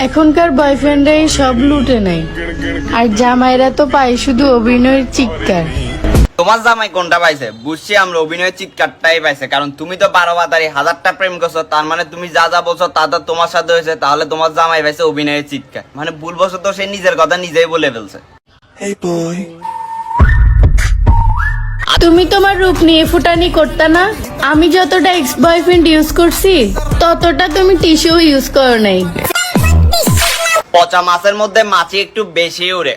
এখনকার বয়ফ্রেন্ডরাই সব লুটে নেয়, আর জামাইরা তো পায় শুধু অভিনয়ের চিৎকার। তোমার জামাই কোনটা পাইছে? বুঝছি আমরা, অভিনয়ের চিৎকারটাই পাইছে। কারণ তুমি তো 12 বাতারি 1000টা প্রেম করছো, তার মানে তুমি যা যা বলছো তা তো তোমার সাথে হয়েছে। তাহলে তোমার জামাই পাইছে অভিনয়ের চিৎকার, মানে ভুলবশত সে নিজের কথা নিজেই বলে ফেলছে। তুমি তোমার রূপ নিয়ে ফুটানি করতে না। আমি যতটা এক্স বয়ফ্রেন্ড ইউজ করছি ততটা তুমি টিস্যু ইউজ করো নাই। পচা মাছের মধ্যে মাছি একটু বেশি উড়ে,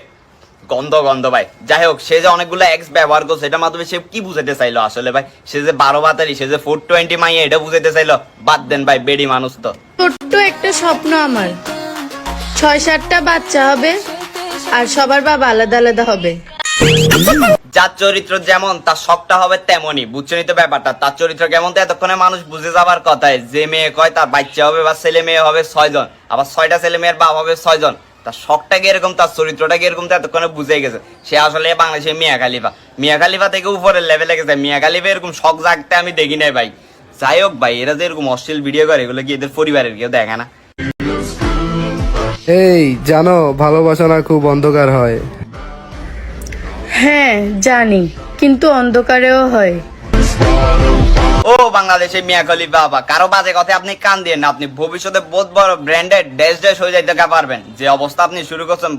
গন্ধ গন্ধ ভাই। যাই হোক, সে যে অনেকগুলো এক্স ব্যবহার করছে, এটার মাধ্যমে সে কি বুঝাইতে চাইলো আসলে ভাই? সে যে 12 বাতারি, সে যে 420 মাইয়া, এটা বুঝাইতে চাইলো? বাদ দেন ভাই, বেডি মানুষ তো। ছোট্ট একটা স্বপ্ন আমার, 6-7টা বাচ্চা হবে আর সবার বাবা আলাদা আলাদা হবে। যার চরিত্র যেমন তার শখটা হবে তেমনই, বুঝছেনই তো ব্যাপারটা। তার চরিত্র কেমন তো এতক্ষণে মানুষ বুঝে যাবার কথায়। যে মেয়ে কয় তার বাচ্চা হবে বা ছেলে মেয়ে হবে 6 জন, আবার 6টা ছেলে মেয়ের বাপ হবে 6 জন, তার শখটা কি এরকম, তার চরিত্রটা কি এরকম, তো এতক্ষণে বুঝে গেছে। সে আসলে বাংলাদেশের মিয়া খালিফা। মিয়া খালিফা থেকে উপরের লেভেলে গেছে। মিয়া খালিফা এরকম শখ জাগতে আমি দেখি নাই ভাই। যাই হোক ভাই, এরা যে এরকম অশ্লীল ভিডিও করে, এগুলো কি এদের পরিবারের কেউ দেখে না? এই জানো, ভালোবাসা না খুব অন্ধকার হয়। হ্যাঁ জানি, কিন্তু অন্ধকারেও হয়। ও বাংলাদেশের মিয়া খলিফা বাবা, কারো বাজে কথা আপনি কান দিয়ে না। আপনি ভবিষ্যতে বহুত বড় ব্র্যান্ডেড ড্যাশ হয়ে যাইতে পারবেন। যে অবস্থা আপনি শুরু করছেন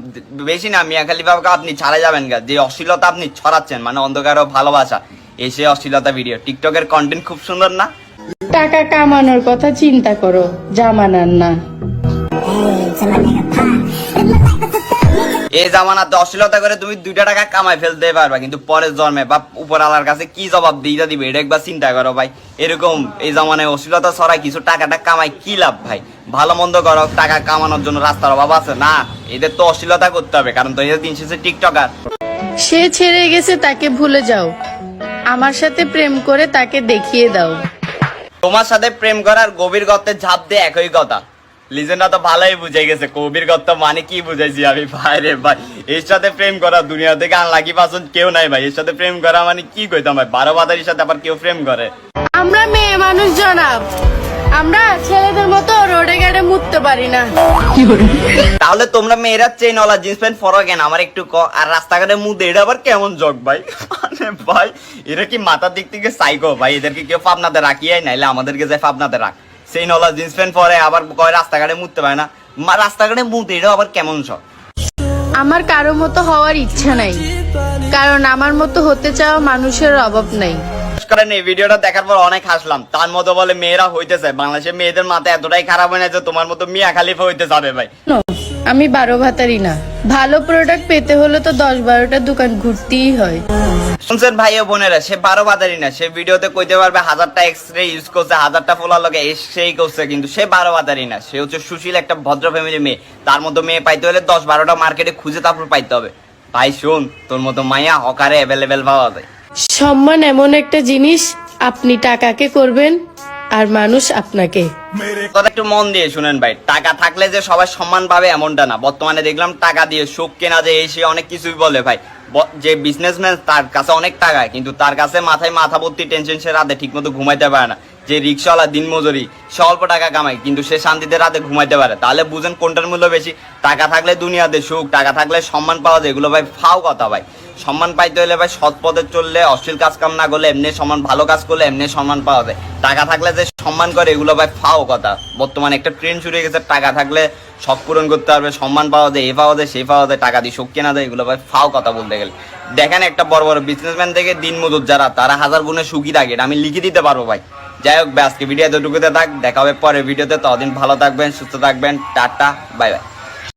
বেশি না, মিয়া খলিফা বাবাকে আপনি ছাড়া যাবেন গা। যে অশ্লীলতা আপনি ছড়াচ্ছেন, মানে অন্ধকার ও ভালোবাসা, এসে অশ্লীলতা ভিডিও, টিকটকের কন্টেন্ট খুব সুন্দর না? টাকা কামানোর কথা চিন্তা করো, জামানার না। এই জামানাতে অশ্লীলতা করে তুমি 2 টাকা কামাই ফেলতে পারবা, কিন্তু পরের জন্মে বা উপর আল্লাহর কাছে কি জবাব দিয়ে দিবে এটা একবার চিন্তা করো ভাই। এরকম এই জামানায় অশ্লীলতা ছড়াই কিছু টাকাটা কামাই কি লাভ ভাই? ভালো মন্দ করো, টাকা কামানোর জন্য রাস্তার অভাব আছে না? এদের তো অশ্লীলতা করতে হবে, কারণ তো এদের দিন শেষে টিকটকার। সে ছেড়ে গেছে, তাকে ভুলে যাও। আমার সাথে প্রেম করে তাকে দেখিয়ে দাও। তোমার সাথে প্রেম করার গভীর গর্তে ঝাঁপ দিয়ে একই কথা। লিজেন্ডরা তো ভালোই বুঝে গেছে গভীর গর্ত মানে কি বুঝাইছি আমি ভাই রে ভাই। এর সাথে প্রেম করা দুনিয়া থেকে আনলাকি পার্সন কেউ নাই ভাই। এর সাথে প্রেম করা মানে কি কইতাম ভাই? 12 বাতারির সাথে আবার কেউ প্রেম করে? আমরা মেয়ে মানুষ জনাব, আমরা ছেলেদের মতো রোডে ঘাটে মুততে পারি না। তাহলে তোমরা মেয়েরা চেন ওলা জিন্স প্যান্ট পরো কেন আমার একটু ক? আর রাস্তাঘাটে মুদে, এটা আবার কেমন জগ ভাই? মানে ভাই এরা কি মাথার দিক থেকে সাইকো ভাই? এদেরকে কেউ পাবনাতে রাখিয়াই, নাইলে আমাদেরকে যায় পাবনাতে রাখ। সেই নলা জিন্স প্যান্ট পরে আবার কয় রাস্তাঘাটে মুততে পারে না। রাস্তাঘাটে মুতে, এটা আবার কেমন শখ? আমার কারো মতো হওয়ার ইচ্ছা নাই, কারণ আমার মতো হতে চাওয়া মানুষের অভাব নাই। করেন এই ভিডিওটা দেখার পর অনেক হাসলাম। তার মতো বলে মেয়েরা হইতে চায়। বাংলাদেশের মেয়েদের মাথা এতটাই খারাপ হয় না যে তোমার মতো মিয়া খালিফা হইতে যাবে ভাই। আমি 12 ভাতারি না। ভালো প্রোডাক্ট পেতে হলে তো 10-12টা দোকান ঘুরতেই হয়। শুনছেন ভাই ও বোনেরা, সে 12 বাতারি না। সে ভিডিওতে কইতে পারবে 1000টা এক্সরে ইউজ করছে, 1000টা ফোলা লগে সেই করছে, কিন্তু সে 12 বাতারি না। সে হচ্ছে সুশীল একটা ভদ্র ফ্যামিলি মেয়ে। তার মতো মেয়ে পাইতে হলে 10-12টা মার্কেটে খুঁজে তারপর পাইতে হবে ভাই। শোন, তোর মতো মাইয়া হকারে অ্যাভেলেবেল পাওয়া যায়। সম্মান এমন একটা জিনিস, আপনি টাকাকে করবেন আর মানুষ আপনাকে। কথা একটু মন দিয়ে শুনেন ভাই। টাকা থাকলে যে সবাই সম্মান পাবে এমনটা না। বর্তমানে দেখলাম টাকা দিয়ে সুখ কেনা যায়, এসে অনেক কিছুই বলে ভাই। যে বিজনেসম্যান তার কাছে অনেক টাকা, কিন্তু তার কাছে মাথায় মাথা ভর্তি টেনশন, সে রাতে ঠিক মতো ঘুমাইতে পারে না। যে রিক্সাওয়ালা দিন মজুরি, সে অল্প টাকা কামায় কিন্তু সে শান্তিতে রাতে ঘুমাইতে পারে। তাহলে বুঝেন কোনটার মূল্য বেশি? টাকা থাকলে দুনিয়াতে সুখ, টাকা থাকলে সম্মান পাওয়া যায়, এগুলো ভাই ফাও কথা ভাই। সম্মান পাইতে হলে ভাই সৎ পথে চললে, অশ্লীল কাজ কাম না করলে এমনি সম্মান, ভালো কাজ করলে এমনি সম্মান পাওয়া যায়। টাকা থাকলে যে সম্মান করে, এগুলো ভাই ফাও কথা। বর্তমানে একটা ট্রেন্ড শুরু হয়ে গেছে, টাকা থাকলে শখ পূরণ করতে পারবে, সম্মান পাওয়া যায়, এ পাওয়া যায়, সে পাওয়া যায়, টাকা দিয়ে শোক কেনা যায়, এগুলো ভাই ফাও কথা বলতে গেলে। দেখেন একটা বড় বড় বিজনেসম্যান থেকে দিন মজুর যারা, তারা 1000 গুণে সুখী থাকে, এটা আমি লিখে দিতে পারবো ভাই। যাই হোক ভাই, আজকে ভিডিও এতটুকুতে থাক। দেখা হবে পরের ভিডিওতে। ততদিন ভালো থাকবেন, সুস্থ থাকবেন। Tata, bye bye.